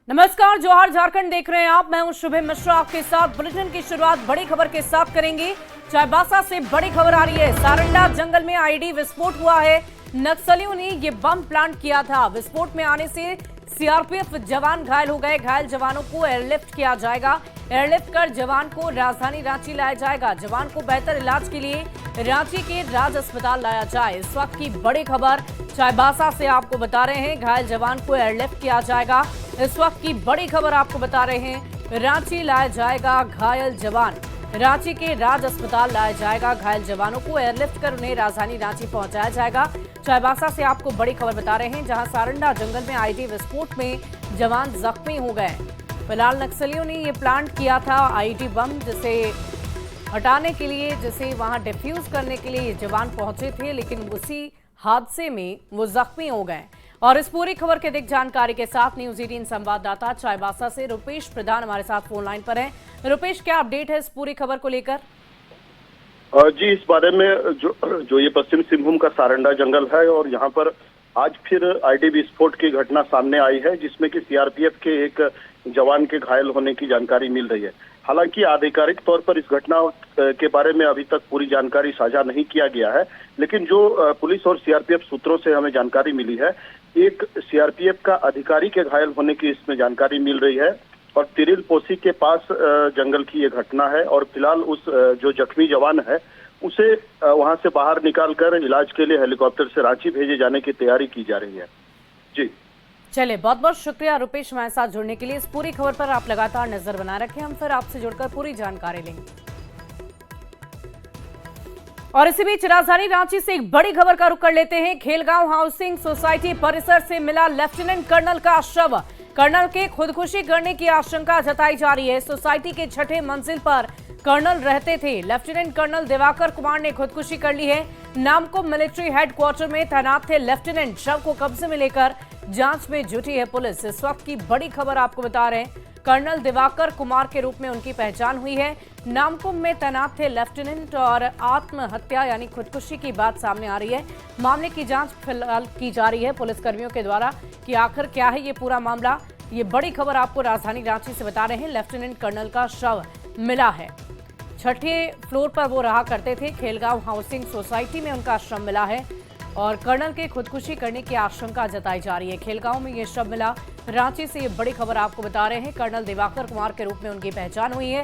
नमस्कार, जोहार झारखंड देख रहे हैं आप। मैं हूं शुभम मिश्रा, आपके साथ बुलेटिन की शुरुआत बड़ी खबर के साथ करेंगे। चाईबासा से बड़ी खबर आ रही है। सारंडा जंगल में आईडी विस्फोट हुआ है। नक्सलियों ने ये बम प्लांट किया था। विस्फोट में आने से सीआरपीएफ जवान घायल हो गए। घायल जवानों को एयरलिफ्ट किया जाएगा। एयरलिफ्ट कर जवान को राजधानी रांची लाया जाएगा। जवान को बेहतर इलाज के लिए रांची के राज अस्पताल लाया जाए। इस वक्त की बड़ी खबर चाईबासा से आपको बता रहे हैं। घायल जवान को एयरलिफ्ट किया जाएगा। इस वक्त की बड़ी खबर आपको बता रहे हैं। रांची लाया जाएगा घायल जवान। रांची के राज अस्पताल लाया जाएगा। घायल जवानों को एयरलिफ्ट कर उन्हें राजधानी रांची पहुंचाया जाएगा। चाईबासा से आपको बड़ी खबर बता रहे हैं, जहां सारंडा जंगल में आईडी विस्फोट में जवान जख्मी हो गए। फिलहाल नक्सलियों ने ये प्लांट किया था आईडी बम, जिसे हटाने के लिए, जिसे वहां डिफ्यूज करने के लिए ये जवान पहुंचे थे, लेकिन उसी हादसे में वो जख्मी हो गए। और इस पूरी खबर के अधिक जानकारी के साथ न्यूज 18 संवाददाता चाईबासा से रुपेश प्रधान हमारे साथ फोन लाइन पर हैं। रुपेश, क्या अपडेट है इस पूरी खबर को लेकर? जी, इस बारे में जो ये पश्चिम सिंहभूम का सारंडा जंगल है और यहाँ पर आज फिर आईडी विस्फोट की घटना सामने आई है, जिसमें कि सीआरपीएफ के एक जवान के घायल होने की जानकारी मिल रही है। हालांकि आधिकारिक तौर पर इस घटना के बारे में अभी तक पूरी जानकारी साझा नहीं किया गया है, लेकिन जो पुलिस और सीआरपीएफ सूत्रों से हमें जानकारी मिली है, एक सीआरपीएफ का अधिकारी के घायल होने की इसमें जानकारी मिल रही है। और तिरिल पोसी के पास जंगल की ये घटना है और फिलहाल उस जो जख्मी जवान है उसे वहां से बाहर निकालकर इलाज के लिए हेलीकॉप्टर से रांची भेजे जाने की तैयारी की जा रही है। जी चलिए, बहुत बहुत शुक्रिया रुपेश हमारे साथ जुड़ने के लिए। इस पूरी खबर पर आप लगातार नजर बनाए रखें, हम फिर आपसे जुड़कर पूरी जानकारी लेंगे। और इसी बीच राजधानी रांची से एक बड़ी खबर का रुख कर लेते हैं। खेलगांव हाउसिंग सोसाइटी परिसर से मिला लेफ्टिनेंट कर्नल का शव। कर्नल के खुदकुशी करने की आशंका जताई जा रही है। सोसाइटी के 6ठे मंजिल पर कर्नल रहते थे। लेफ्टिनेंट कर्नल दिवाकर कुमार ने खुदकुशी कर ली है। नामकुम मिलिट्री हेडक्वार्टर में तैनात थे लेफ्टिनेंट। शव को कब्जे में लेकर जांच में जुटी है पुलिस। इस वक्त की बड़ी खबर आपको बता रहे हैं। कर्नल दिवाकर कुमार के रूप में उनकी पहचान हुई है। नामकुम में तैनात थे लेफ्टिनेंट और आत्महत्या यानी खुदकुशी की बात सामने आ रही है। मामले की जांच फिलहाल की जा रही है पुलिसकर्मियों के द्वारा कि आखिर क्या है ये पूरा मामला। ये बड़ी खबर आपको राजधानी रांची से बता रहे हैं। लेफ्टिनेंट कर्नल का शव मिला है। 6ठे फ्लोर पर वो रहा करते थे। खेलगांव हाउसिंग सोसाइटी में उनका शव मिला है और कर्नल के खुदकुशी करने की आशंका जताई जा रही है। खेलगांव में ये शव मिला। रांची से ये बड़ी खबर आपको बता रहे हैं। कर्नल दिवाकर कुमार के रूप में उनकी पहचान हुई है।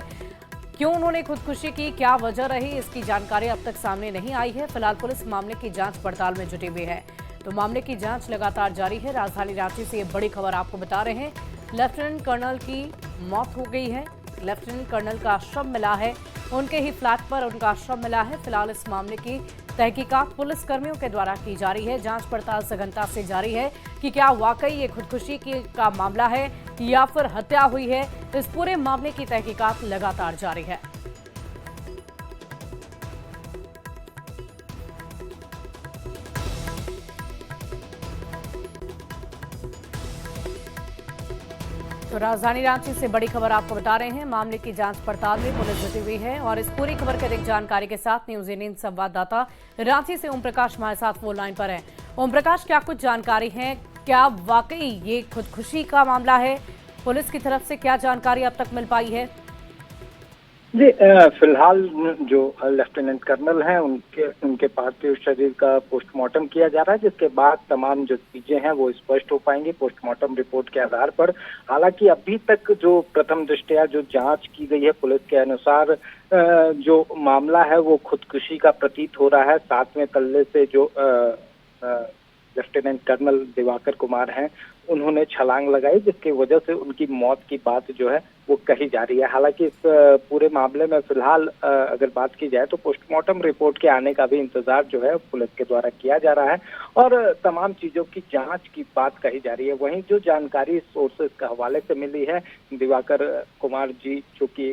क्यों उन्होंने खुदकुशी की, क्या वजह रही, इसकी जानकारी अब तक सामने नहीं आई है। फिलहाल पुलिस मामले की जांच पड़ताल में जुटी हुई है, तो मामले की जांच लगातार जारी है। राजधानी रांची से ये बड़ी खबर आपको बता रहे हैं। लेफ्टिनेंट कर्नल की मौत हो गई है। लेफ्टिनेंट कर्नल का शव मिला है। उनके ही फ्लैट पर उनका शव मिला है। फिलहाल इस मामले की तहकीकात पुलिस कर्मियों के द्वारा की जा रही है। जांच पड़ताल सघनता से जारी है कि क्या वाकई ये खुदकुशी का मामला है या फिर हत्या हुई है। इस पूरे मामले की तहकीकात लगातार जारी है। तो राजधानी रांची से बड़ी खबर आपको बता रहे हैं। मामले की जांच पड़ताल में पुलिस जुटी हुई है। और इस पूरी खबर के अधिक जानकारी के साथ न्यूज 18 संवाददाता रांची से ओम प्रकाश हमारे साथ फोन लाइन पर है। ओम प्रकाश, क्या कुछ जानकारी है? क्या वाकई ये खुदकुशी का मामला है? पुलिस की तरफ से क्या जानकारी अब तक मिल पाई है? जी, फिलहाल जो लेफ्टिनेंट कर्नल हैं उनके पार्थिव शरीर का पोस्टमार्टम किया जा रहा है, जिसके बाद तमाम जो चीजें हैं वो स्पष्ट हो पाएंगी पोस्टमार्टम रिपोर्ट के आधार पर। हालांकि अभी तक जो प्रथम दृष्टया जो जांच की गई है पुलिस के अनुसार जो मामला है वो खुदकुशी का प्रतीत हो रहा है। 7वें तल्ले से जो लेफ्टिनेंट कर्नल दिवाकर कुमार हैं उन्होंने छलांग लगाई, जिसकी वजह से उनकी मौत की बात जो है वो कही जा रही है। हालांकि इस पूरे मामले में फिलहाल अगर बात की जाए तो पोस्टमार्टम रिपोर्ट के आने का भी इंतजार जो है पुलिस के द्वारा किया जा रहा है और तमाम चीजों की जांच की बात कही जा रही है। वहीं जो जानकारी सोर्सेस के हवाले से मिली है, दिवाकर कुमार जी जो कि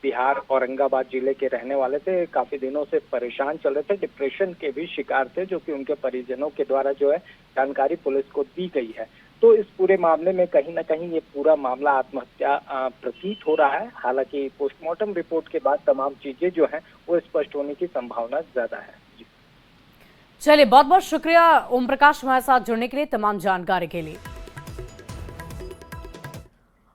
बिहार औरंगाबाद जिले के रहने वाले थे, काफी दिनों से परेशान चल रहे थे, डिप्रेशन के भी शिकार थे, जो कि उनके परिजनों के द्वारा जो है जानकारी पुलिस को दी गई है। तो इस पूरे मामले में कहीं ना कहीं ये पूरा मामला आत्महत्या प्रतीत हो रहा है। हालांकि पोस्टमार्टम रिपोर्ट के बाद तमाम चीजें जो हैं वो स्पष्ट होने की संभावना ज्यादा है। चलिए, बहुत बहुत शुक्रिया ओम प्रकाश हमारे साथ जुड़ने के लिए, तमाम जानकारी के लिए।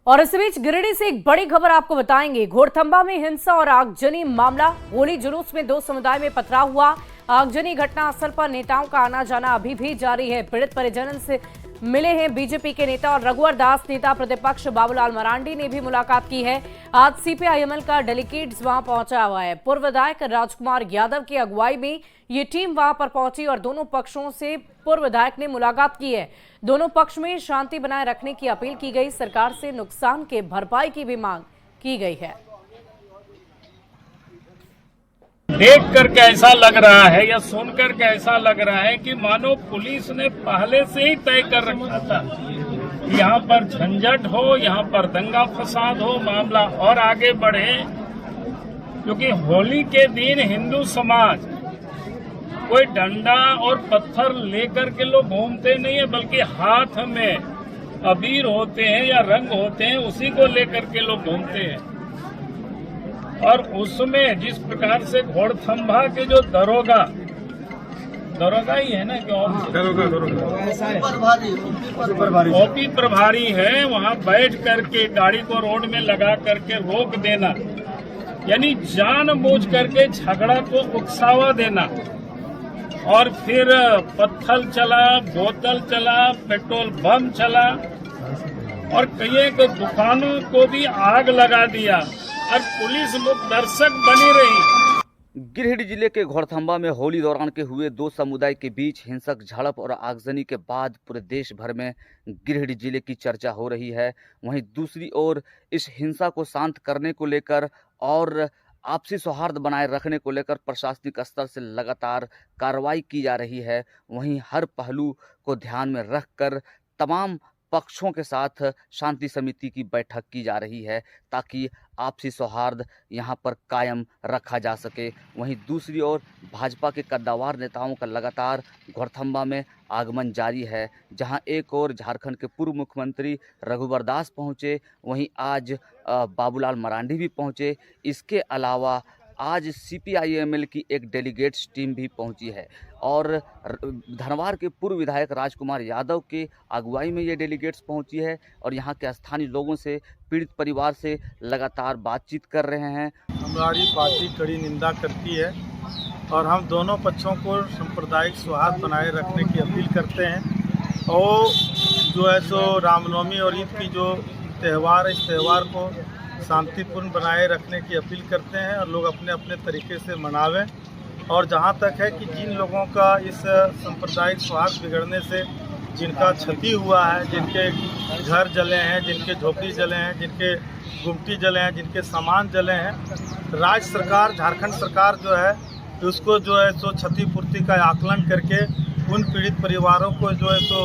और इस बीच गिरिडीह से एक बड़ी खबर आपको बताएंगे। घोड़थंबा में हिंसा और आगजनी मामला। होली जुलूस में दो समुदाय में पथराव हुआ। आगजनी घटना स्थल पर नेताओं का आना जाना अभी भी जारी है। पीड़ित परिजन से मिले हैं बीजेपी के नेता और रघुवर दास। नेता प्रतिपक्ष बाबूलाल मरांडी ने भी मुलाकात की है। आज सीपीआईएमएल का डेलीगेट्स वहां पहुंचा हुआ है। पूर्व विधायक राजकुमार यादव की अगुवाई में ये टीम वहां पर पहुंची और दोनों पक्षों से पूर्व विधायक ने मुलाकात की है। दोनों पक्ष में शांति बनाए रखने की अपील की गई। सरकार से नुकसान के भरपाई की भी मांग की गई है। देख कर कैसा लग रहा है या सुनकर कैसा लग रहा है कि मानो पुलिस ने पहले से ही तय कर रखा था कि यहाँ पर झंझट हो, यहाँ पर दंगा फसाद हो, मामला और आगे बढ़े। क्योंकि होली के दिन हिंदू समाज कोई डंडा और पत्थर लेकर के लोग घूमते नहीं है, बल्कि हाथ में अबीर होते हैं या रंग होते हैं, उसी को लेकर के लोग घूमते हैं। और उसमें जिस प्रकार से घोड़थंबा के जो दरोगा ही है ना, कि ओपी प्रभारी है, वहां बैठ करके गाड़ी को रोड में लगा करके रोक देना, यानी जानबूझ करके झगड़ा को उकसावा देना। और फिर पत्थर चला, बोतल चला, पेट्रोल बम चला और कई एक दुकानों को भी आग लगा दिया और पुलिस लोग दर्शक बनी रही। गिरिडीह जिले के घोड़थंबा में होली दौरान के हुए दो समुदाय के बीच हिंसक झड़प और आगजनी के बाद पूरे देश भर में गिरिडीह जिले की चर्चा हो रही है। वहीं दूसरी ओर इस हिंसा को शांत करने को लेकर और आपसी सौहार्द बनाए रखने को लेकर प्रशासनिक स्तर से लगातार कार्रवाई की जा रही है। वहीं हर पहलू को ध्यान में रखकर तमाम पक्षों के साथ शांति समिति की बैठक की जा रही है ताकि आपसी सौहार्द यहां पर कायम रखा जा सके। वहीं दूसरी ओर भाजपा के कद्दावर नेताओं का लगातार घोड़थंबा में आगमन जारी है। जहां एक ओर झारखंड के पूर्व मुख्यमंत्री रघुवर दास पहुंचे, वहीं आज बाबूलाल मरांडी भी पहुंचे। इसके अलावा आज सीपीआईएमएल की एक डेलीगेट्स टीम भी पहुंची है और धनवार के पूर्व विधायक राजकुमार यादव के अगुवाई में ये डेलीगेट्स पहुंची है और यहां के स्थानीय लोगों से, पीड़ित परिवार से लगातार बातचीत कर रहे हैं। हमारी पार्टी कड़ी निंदा करती है और हम दोनों पक्षों को सांप्रदायिक सौहार्द बनाए रखने की अपील करते हैं। और जो है सो रामनवमी और ईद की जो त्यौहार है, इस त्यौहार को शांतिपूर्ण बनाए रखने की अपील करते हैं और लोग अपने अपने तरीके से मनावें। और जहां तक है कि जिन लोगों का इस सांप्रदायिक सौहार्द बिगड़ने से जिनका क्षति हुआ है, जिनके घर जले हैं, जिनके झोपड़ी जले हैं, जिनके गुमटी जले हैं, जिनके सामान जले हैं, राज्य सरकार, झारखंड सरकार जो है उसको जो है सो क्षतिपूर्ति का आकलन करके उन पीड़ित परिवारों को जो है सो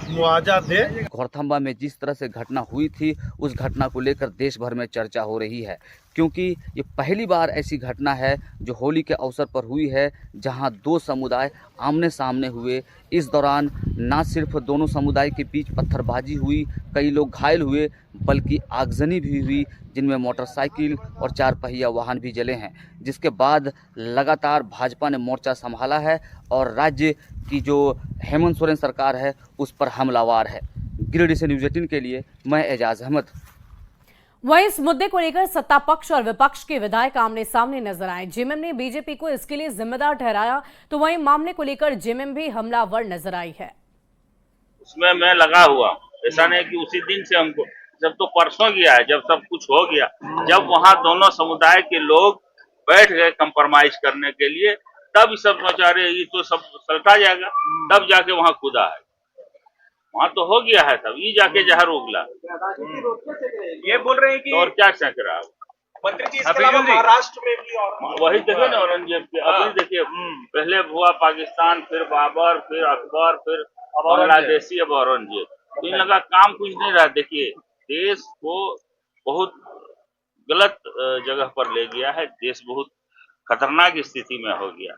मुआवजा दे। घोड़थंबा में जिस तरह से घटना हुई थी, उस घटना को लेकर देश भर में चर्चा हो रही है, क्योंकि ये पहली बार ऐसी घटना है जो होली के अवसर पर हुई है जहां दो समुदाय आमने सामने हुए। इस दौरान न सिर्फ दोनों समुदाय के बीच पत्थरबाजी हुई, कई लोग घायल हुए, बल्कि आगजनी भी हुई, जिनमें मोटरसाइकिल और 4 पहिया वाहन भी जले हैं। जिसके बाद लगातार भाजपा ने मोर्चा संभाला है और राज्य की जो हेमंत सोरेन सरकार है उस पर हमलावार है। गिरिडीह से न्यूज़ 18 के लिए मैं एजाज अहमद। वहीं इस मुद्दे को लेकर सत्ता पक्ष और विपक्ष के विधायक आमने सामने नजर आए। जेएमएम ने बीजेपी को इसके लिए जिम्मेदार ठहराया, तो वहीं मामले को लेकर जेएमएम भी हमलावर नजर आई है। उसमें मैं लगा हुआ, ऐसा नहीं कि उसी दिन से हमको, जब तो परसों गया है, जब सब कुछ हो गया, जब वहाँ दोनों समुदाय के लोग बैठ गए कंप्रोमाइज करने के लिए, तब सब सोचा रहे ये तो सब सलटा जाएगा, तब जाके वहाँ कूदा है। वहाँ तो हो गया है सब, ये जाके जहर उगला। ये बोल रहे हैं कि और क्या चक रहा मंत्री जी, इसके अलावा महाराष्ट्र में भी और वही देखिए ना औरंगजेब के। अभी देखिए, पहले हुआ पाकिस्तान, फिर बाबर, फिर अकबर, फिर बांग्लादेशी, अब औरंगजेब। तो इन लगा काम कुछ नहीं रहा। देखिए, देश को बहुत गलत जगह पर ले गया है, देश बहुत खतरनाक स्थिति में हो गया।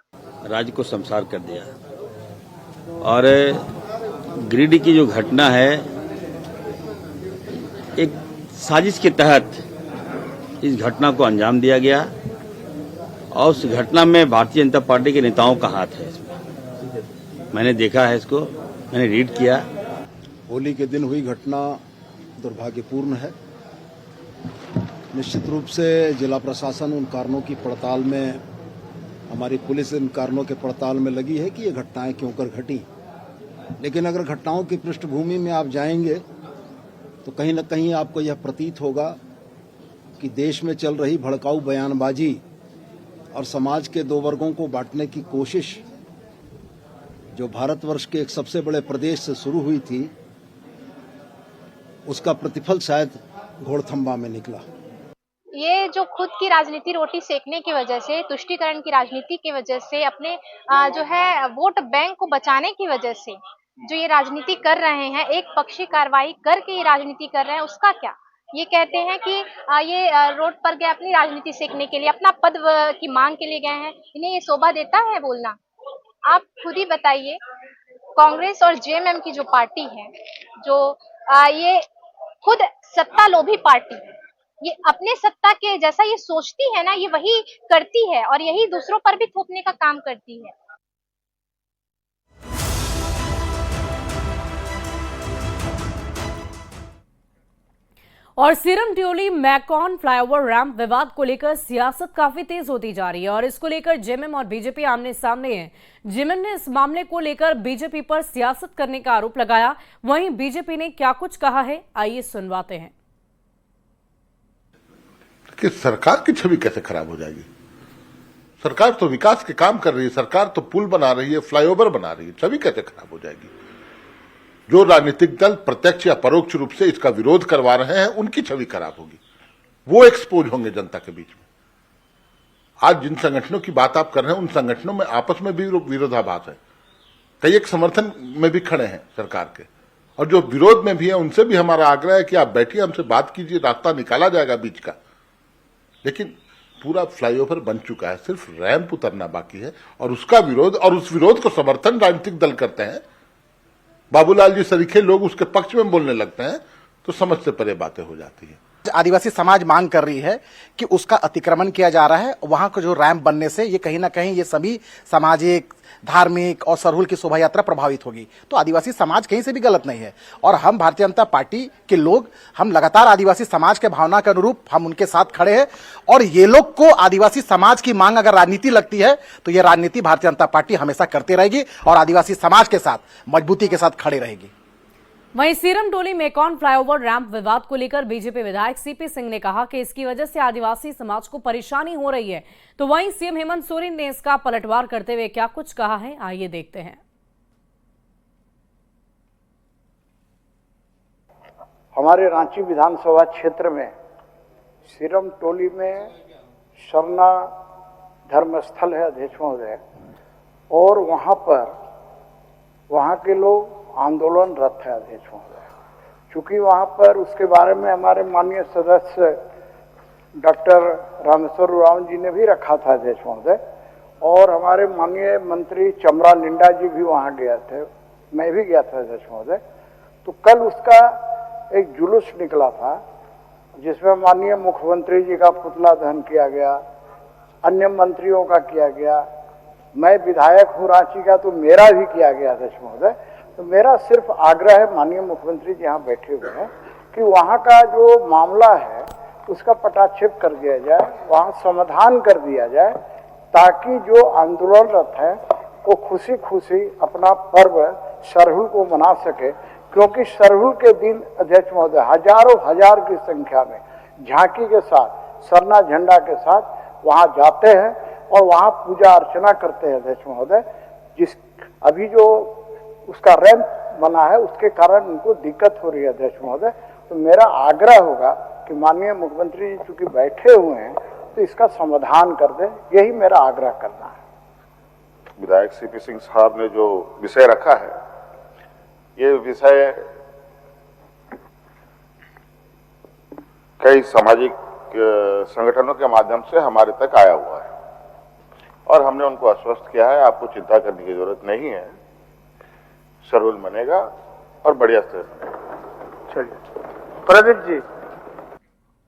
राज्य को शमशार कर दिया और गिरिडीह की जो घटना है, एक साजिश के तहत इस घटना को अंजाम दिया गया और उस घटना में भारतीय जनता पार्टी के नेताओं का हाथ है इसमें। मैंने देखा है इसको, मैंने रीड किया। होली के दिन हुई घटना दुर्भाग्यपूर्ण है निश्चित रूप से जिला प्रशासन उन कारणों की पड़ताल में, हमारी पुलिस इन कारणों के पड़ताल में लगी है कि ये घटनाएं क्यों कर घटी। लेकिन अगर घटनाओं की पृष्ठभूमि में आप जाएंगे तो कहीं न कहीं आपको यह प्रतीत होगा कि देश में चल रही भड़काऊ बयानबाजी और समाज के दो वर्गों को बांटने की कोशिश जो भारतवर्ष के एक सबसे बड़े प्रदेश से शुरू हुई थी, उसका प्रतिफल शायद घोड़थंबा में निकला। ये जो खुद की राजनीति रोटी सेकने की वजह से, तुष्टीकरण की राजनीति की वजह से, अपने जो है वोट बैंक को बचाने की वजह से जो ये राजनीति कर रहे हैं, एक पक्षी कार्रवाई करके ये राजनीति कर रहे हैं, उसका क्या? ये कहते हैं कि ये रोड पर गए अपनी राजनीति सेकने के लिए, अपना पद की मांग के लिए गए हैं। इन्हें ये शोभा देता है बोलना? आप खुद ही बताइए। कांग्रेस और जेएमएम की जो पार्टी है, जो ये खुद सत्ता लोभी पार्टी है, ये अपने सत्ता के जैसा ये सोचती है ना, ये वही करती है और यही दूसरों पर भी थोपने का काम करती है। और सीरम ड्योली मैकॉन फ्लाईओवर रैंप विवाद को लेकर सियासत काफी तेज होती जा रही है और इसको लेकर जेएमएम और बीजेपी आमने सामने है। जेएमएम ने इस मामले को लेकर बीजेपी पर सियासत करने का आरोप लगाया, वहीं बीजेपी ने क्या कुछ कहा है, आइए सुनवाते हैं। कि सरकार की छवि कैसे खराब हो जाएगी? सरकार तो विकास के काम कर रही है, सरकार तो पुल बना रही है, फ्लाईओवर बना रही है, छवि कैसे खराब हो जाएगी? जो राजनीतिक दल प्रत्यक्ष या परोक्ष रूप से इसका विरोध करवा रहे हैं, उनकी छवि खराब होगी, वो एक्सपोज होंगे जनता के बीच में। आज जिन संगठनों की बात आप कर रहे हैं, उन संगठनों में आपस में भी विरोधाभास है। कई एक समर्थन में भी खड़े हैं सरकार के, और जो विरोध में भी है उनसे भी हमारा आग्रह है कि आप बैठिए, हमसे बात कीजिए, रास्ता निकाला जाएगा बीच का। लेकिन पूरा फ्लाईओवर बन चुका है, सिर्फ रैंप उतरना बाकी है, और उसका विरोध और उस विरोध को समर्थन राजनीतिक दल करते हैं। बाबूलाल जी सरीखे लोग उसके पक्ष में बोलने लगते हैं तो समझ से परे बातें हो जाती है। आदिवासी समाज मांग कर रही है कि उसका अतिक्रमण किया जा रहा है। वहां का जो रैंप बनने से ये कहीं ना कहीं ये सभी सामाजिक, धार्मिक और सरहुल की शोभा यात्रा प्रभावित होगी। तो आदिवासी समाज कहीं से भी गलत नहीं है और हम भारतीय जनता पार्टी के लोग, हम लगातार आदिवासी समाज के भावना के अनुरूप हम उनके साथ खड़े हैं। और ये लोग को आदिवासी समाज की मांग अगर राजनीति लगती है तो ये राजनीति भारतीय जनता पार्टी हमेशा करती रहेगी और आदिवासी समाज के साथ मजबूती के साथ खड़े रहेगी। वहीं सीरम डोली मेकॉन फ्लाईओवर रैंप विवाद को लेकर बीजेपी विधायक सीपी सिंह ने कहा कि इसकी वजह से आदिवासी समाज को परेशानी हो रही है। तो वहीं सीएम हेमंत सोरेन ने इसका पलटवार करते हुए क्या कुछ कहा है, आइए देखते हैं। हमारे रांची विधानसभा क्षेत्र में सीरम टोली में सरना धर्मस्थल है अध्यक्ष महोदय, और वहां पर वहां के लोग आंदोलनरत है अध्यक्ष महोदय। चूंकि वहां पर उसके बारे में हमारे माननीय सदस्य डॉक्टर रामेश्वर उरांव जी ने भी रखा था अध्यक्ष महोदय, और हमारे माननीय मंत्री चमरा लिंडा जी भी वहां गए थे, मैं भी गया था अध्यक्ष महोदय। तो कल उसका एक जुलूस निकला था जिसमें माननीय मुख्यमंत्री जी का पुतला दहन किया गया, अन्य मंत्रियों का किया गया, मैं विधायक हूँ रांची का तो मेरा भी किया गया अध्यक्ष महोदय। तो मेरा सिर्फ आग्रह है, माननीय मुख्यमंत्री जी यहाँ बैठे हुए हैं, कि वहाँ का जो मामला है उसका पटाक्षेप कर दिया जाए, वहाँ समाधान कर दिया जाए, ताकि जो आंदोलनरत है वो खुशी खुशी अपना पर्व सरहुल को मना सके। क्योंकि सरहुल के दिन अध्यक्ष महोदय हजारों हजार की संख्या में झांकी के साथ, सरना झंडा के साथ वहाँ जाते हैं और वहाँ पूजा अर्चना करते हैं अध्यक्ष महोदय। जिस अभी जो उसका रैंप बना है उसके कारण उनको दिक्कत हो रही है अध्यक्ष महोदय। तो मेरा आग्रह होगा कि माननीय मुख्यमंत्री जी चूंकि बैठे हुए हैं तो इसका समाधान कर दें, यही मेरा आग्रह करना है। विधायक सीपी सिंह साहब ने जो विषय रखा है, ये विषय कई सामाजिक संगठनों के माध्यम से हमारे तक आया हुआ है और हमने उनको आश्वस्त किया है आपको चिंता करने की जरूरत नहीं है, सरहुल बनेगा और बढ़िया से बनेगा। चलिए प्रदीप जी।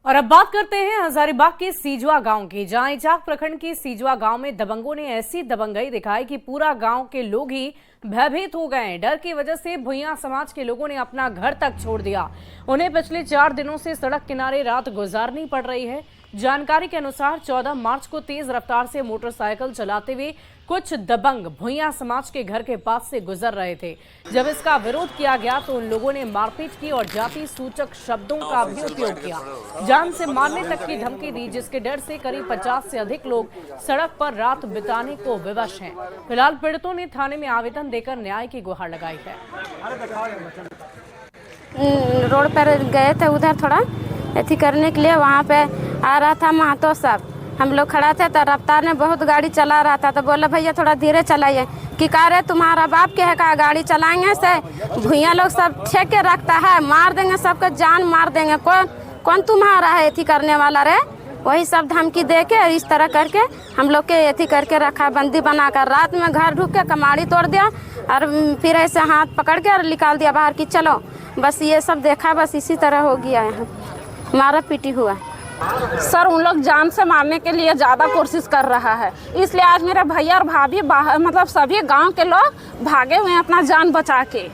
और अब बात करते हैं हजारीबाग के सीजवा गांव की, जहां इचाक प्रखंड की सीजवा गांव में दबंगों ने ऐसी दबंगई दिखाई कि पूरा गांव के लोग ही भयभीत हो गए। डर की वजह से भुइयां समाज के लोगों ने अपना घर तक छोड़ दिया। उन्हें पिछले 4 दिनों से सड़क किनारे रात गुजारनी पड़ रही है। जानकारी के अनुसार 14 मार्च को तेज रफ्तार से मोटरसाइकिल चलाते हुए कुछ दबंग भुइयां समाज के घर के पास से गुजर रहे थे। जब इसका विरोध किया गया तो उन लोगों ने मारपीट की और जाति सूचक शब्दों का भी उपयोग किया। जान से मारने तक की धमकी दी, जिसके डर से करीब 50 से अधिक लोग सड़क पर रात बिताने को विवश हैं। फिलहाल पीड़ितों ने थाने में आवेदन देकर न्याय की गुहार लगाई है। रोड पर गए थे, उधर थोड़ा ऐसी करने के लिए, वहाँ पे आ रहा था महतो सब, हम लोग खड़ा थे तो रफ्तार में बहुत गाड़ी चला रहा था, तो बोला भैया थोड़ा धीरे चलाइए। कि कह रहे तुम्हारा बाप के है का गाड़ी चलाएंगे से भुइयां लोग सब ठेक के रखता है, मार देंगे सबको, जान मार देंगे। कौन तुम्हारा है एथी करने वाला रे? वही सब धमकी दे के इस तरह करके हम लोग के एथी करके रखा, बंदी बनाकर। रात में घर ढुक के कमाड़ी तोड़ दिया और फिर ऐसे हाथ पकड़ के और निकाल दिया बाहर की चलो। बस ये सब देखा, बस इसी तरह हो गया है, मारा पीटी हुआ। सर उन लोग जान से मारने के लिए ज़्यादा कोशिश कर रहा है, इसलिए आज मेरे भैया और भाभी मतलब सभी गांव के लोग भागे हुए हैं अपना जान बचा के,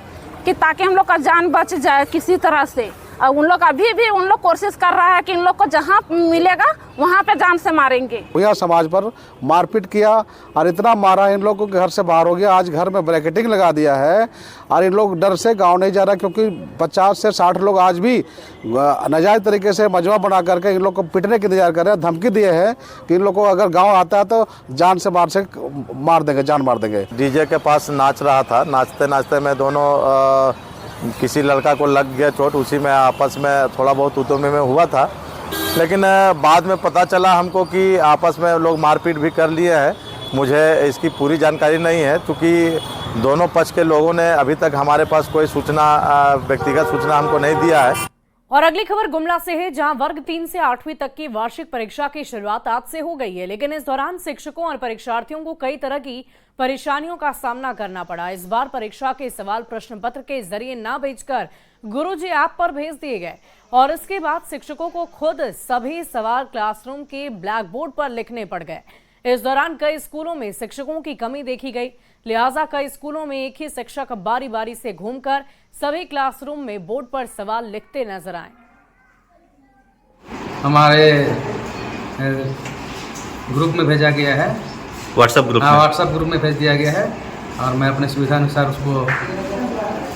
कि ताकि हम लोग का जान बच जाए किसी तरह से। और उन लोग अभी भी उन लोग कोशिश कर रहा है कि इन लोग को जहाँ मिलेगा वहाँ पे जान से मारेंगे। भुइयां समाज पर मारपीट किया और इतना मारा, इन लोगों को घर से बाहर हो गया। आज घर में ब्रैकेटिंग लगा दिया है और इन लोग डर से गांव नहीं जा रहा, क्योंकि 50 से 60 लोग आज भी नाजायज तरीके से मजमा बना करके इन लोग को पिटने की इंतजार कर रहे हैं। धमकी दिए हैं कि इन लोग को अगर गाँव आता है तो जान से मार देंगे, जान मार देंगे। डीजे के पास नाच रहा था, नाचते नाचते में दोनों किसी लड़का को लग गया चोट, उसी में आपस में थोड़ा बहुत उतरने में हुआ था। लेकिन बाद में पता चला हमको कि आपस में लोग मारपीट भी कर लिए हैं। मुझे इसकी पूरी जानकारी नहीं है, क्योंकि दोनों पक्ष के लोगों ने अभी तक हमारे पास कोई सूचना, व्यक्तिगत सूचना हमको नहीं दिया है। और अगली खबर गुमला से है, जहां वर्ग 3 से 8वीं तक की वार्षिक परीक्षा की शुरुआत आज से हो गई है, लेकिन इस दौरान शिक्षकों और परीक्षार्थियों को कई तरह की परेशानियों का सामना करना पड़ा। इस बार परीक्षा के सवाल प्रश्न पत्र के जरिए न भेजकर गुरुजी ऐप पर भेज दिए गए और इसके बाद शिक्षकों को खुद सभी सवाल क्लासरूम के ब्लैक बोर्ड पर लिखने पड़ गए। इस दौरान कई स्कूलों में शिक्षकों की कमी देखी गई, लिहाजा कई स्कूलों में एक ही शिक्षक बारी बारी से घूमकर सभी क्लासरूम में बोर्ड पर सवाल लिखते नजर आए। हमारे ग्रुप में भेजा गया है, व्हाट्सएप ग्रुप में भेज दिया गया है और मैं अपने सुविधा अनुसार उसको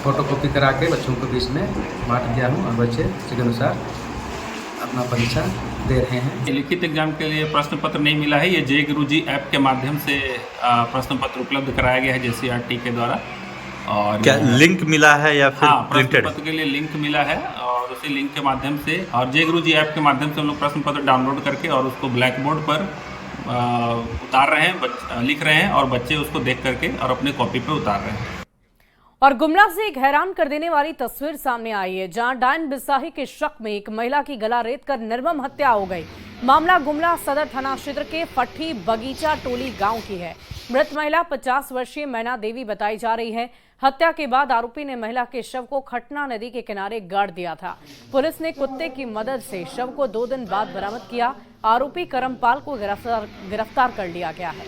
फोटोकॉपी करा के बच्चों के बीच में बांट दिया हूँ और बच्चे उसी के अनुसार अपना परीक्षा दे रहे हैं। लिखित एग्जाम के लिए प्रश्न पत्र नहीं मिला है, ये जय गुरुजी ऐप के माध्यम से प्रश्न पत्र उपलब्ध कराया गया है JCRT के द्वारा। और क्या लिंक मिला है या फिर प्रश्न पत्र के लिए लिंक मिला है और उसी लिंक के माध्यम से और जय गुरुजी ऐप के माध्यम से हम लोग प्रश्न पत्र डाउनलोड करके और उसको ब्लैक बोर्ड पर उतार रहे हैं, लिख रहे हैं और बच्चे उसको देख करके और अपने कॉपी पे उतार रहे हैं। और गुमला से एक हैरान कर देने वाली तस्वीर सामने आई है, जहां डायन बिसाही के शक में एक महिला की गला रेत कर निर्मम हत्या हो गई। मामला गुमला सदर थाना क्षेत्र के फट्टी बगीचा टोली गांव की है। मृत महिला 50 वर्षीय मैना देवी बताई जा रही है। हत्या के बाद आरोपी ने महिला के शव को खटना नदी के किनारे गाड़ दिया था। पुलिस ने कुत्ते की मदद से शव को 2 दिन बाद बरामद किया। आरोपी करमपाल को गिरफ्तार कर लिया गया है।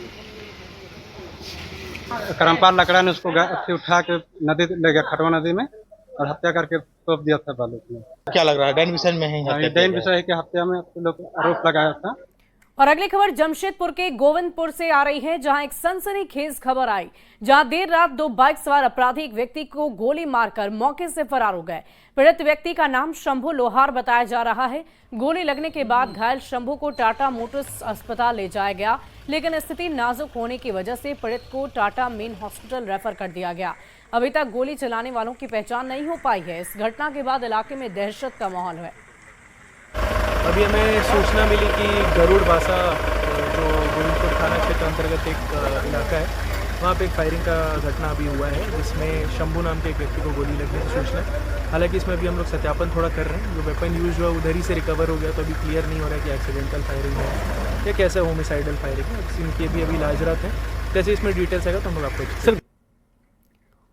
करमपाल लकड़ा ने उसको उठा के नदी ले गया, खटवा नदी में, और हत्या करके तोप दिया था बालू में। क्या लग रहा है डैन विषय में है? डैन विषय की हत्या में लोग आरोप लगाया था। और अगली खबर जमशेदपुर के गोविंदपुर से आ रही है, जहां एक सनसनीखेज खबर आई, जहां देर रात 2 बाइक सवार अपराधी एक व्यक्ति को गोली मारकर मौके से फरार हो गए। पीड़ित व्यक्ति का नाम शंभू लोहार बताया जा रहा है। गोली लगने के बाद घायल शंभू को टाटा मोटर्स अस्पताल ले जाया गया, लेकिन स्थिति नाजुक होने की वजह से पीड़ित को टाटा मेन हॉस्पिटल रेफर कर दिया गया। अभी तक गोली चलाने वालों की पहचान नहीं हो पाई है। इस घटना के बाद इलाके में दहशत का माहौल है। अभी हमें सूचना मिली कि गरुड़ बासा जो गोविंदपुर थाना क्षेत्र अंतर्गत एक इलाका है, वहाँ पे एक फायरिंग का घटना अभी हुआ है, जिसमें शंभू नाम के एक व्यक्ति को गोली लगने की सूचना है। हालांकि इसमें अभी हम लोग सत्यापन थोड़ा कर रहे हैं। जो वेपन यूज हुआ उधर ही से रिकवर हो गया, तो अभी क्लियर नहीं हो रहा है कि एक्सीडेंटल फायरिंग है या कैसे होमिसाइडल फायरिंग है। इनकी भी अभी इलाजरत है। जैसे इसमें डिटेल्स आएगा तो हम लोग आपको।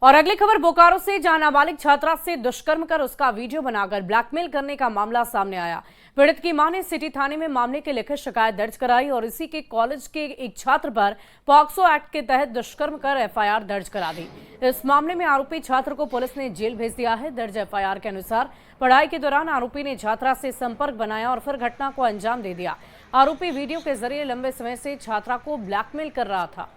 और अगली खबर बोकारो से, जहां नाबालिग छात्रा से दुष्कर्म कर उसका वीडियो बनाकर ब्लैकमेल करने का मामला सामने आया। पीड़ित की मां ने सिटी थाने में मामले की लिखित शिकायत दर्ज कराई और इसी के कॉलेज के एक छात्र पर पॉक्सो एक्ट के तहत दुष्कर्म कर एफआईआर दर्ज करा दी। इस मामले में आरोपी छात्र को पुलिस ने जेल भेज दिया है। दर्ज एफआईआर के अनुसार पढ़ाई के दौरान आरोपी ने छात्रा से संपर्क बनाया और फिर घटना को अंजाम दे दिया। आरोपी वीडियो के जरिए लंबे समय से छात्रा को ब्लैकमेल कर रहा था।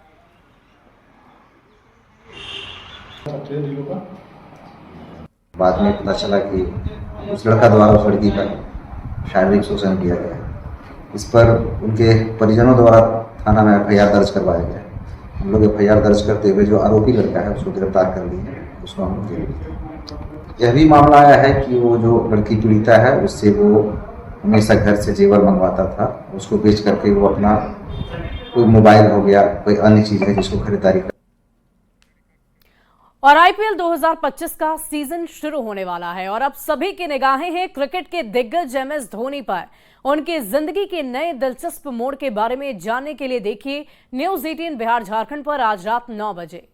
बाद में पता चला कि उस लड़का द्वारा उस लड़की का शारीरिक शोषण किया गया। इस पर उनके परिजनों द्वारा थाना में एफआईआर दर्ज करवाया गया। हम लोग एफआईआर दर्ज करते हुए जो आरोपी लड़का है उसको गिरफ्तार कर लिए, उसको हम जेल भेजे। यह भी मामला आया है कि वो जो लड़की पीड़िता है उससे वो हमेशा घर से जेवर मंगवाता था, उसको बेच करके वो अपना कोई मोबाइल हो गया, कोई अन्य चीज है जिसको खरीदारी कर। और आईपीएल 2025 का सीजन शुरू होने वाला है और अब सभी की निगाहें हैं क्रिकेट के दिग्गज एमएस धोनी पर। उनकी जिंदगी के नए दिलचस्प मोड़ के बारे में जानने के लिए देखिए न्यूज़ 18 बिहार झारखंड पर आज रात 9 बजे।